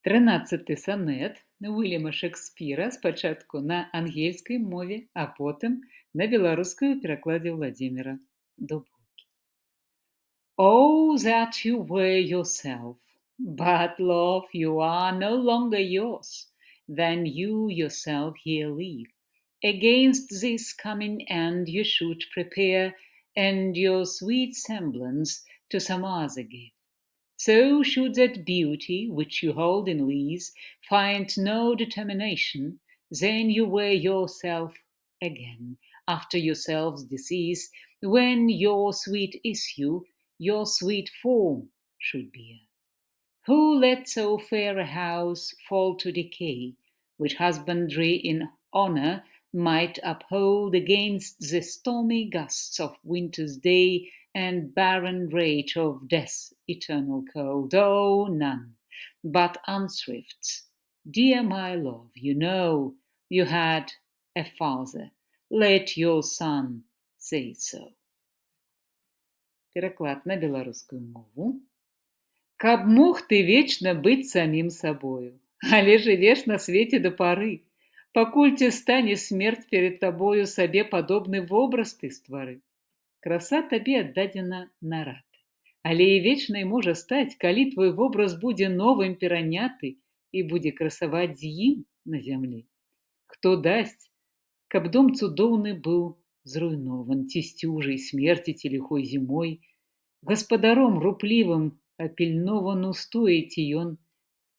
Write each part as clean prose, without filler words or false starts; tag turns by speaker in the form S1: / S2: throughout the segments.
S1: 13 сонет Уільяма Шекспіра спачатку на ангельскай мове, а потым на беларускай у перакладзе Владзіміра Дубоўкі. Oh, that you were yourself, but love, you are no longer yours, then you yourself here leave. Against this coming end you should prepare, and your sweet semblance to some other give. So should that beauty which you hold in lease find no determination, then you were yourself again, after yourself's decease, when your sweet issue, your sweet form should bear. Who let so fair a house fall to decay, which husbandry in honour might uphold against the stormy gusts of winter's day and barren rage of death's eternal cold? Oh, none but unthrifts. Dear my love, you know you had a father. Let your son say so. Пераклад на беларускую мову. Каб мог ты вечна быць самім сабою, але жывеш на свеце да пары, пакуль ці стане смерць перад табою сабе падобны вобраз ты ствары. Краса табе аддадзена на раты, але і вечнай можа стаць, калі твой вобраз будзе новым пераняты і будзе красаваць з ім на зямлі. Хто дасць, каб дом цудоўны быў зруйнован ці сцюжай смерці ці ліхой зімой, гаспадаром руплівым апільнован устоіць ён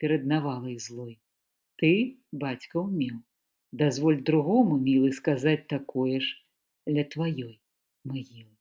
S1: перад навалай злой. Ты, бацька, умеў, дазволь другому, мілы, сказаць такое ж ля тваёй магілы.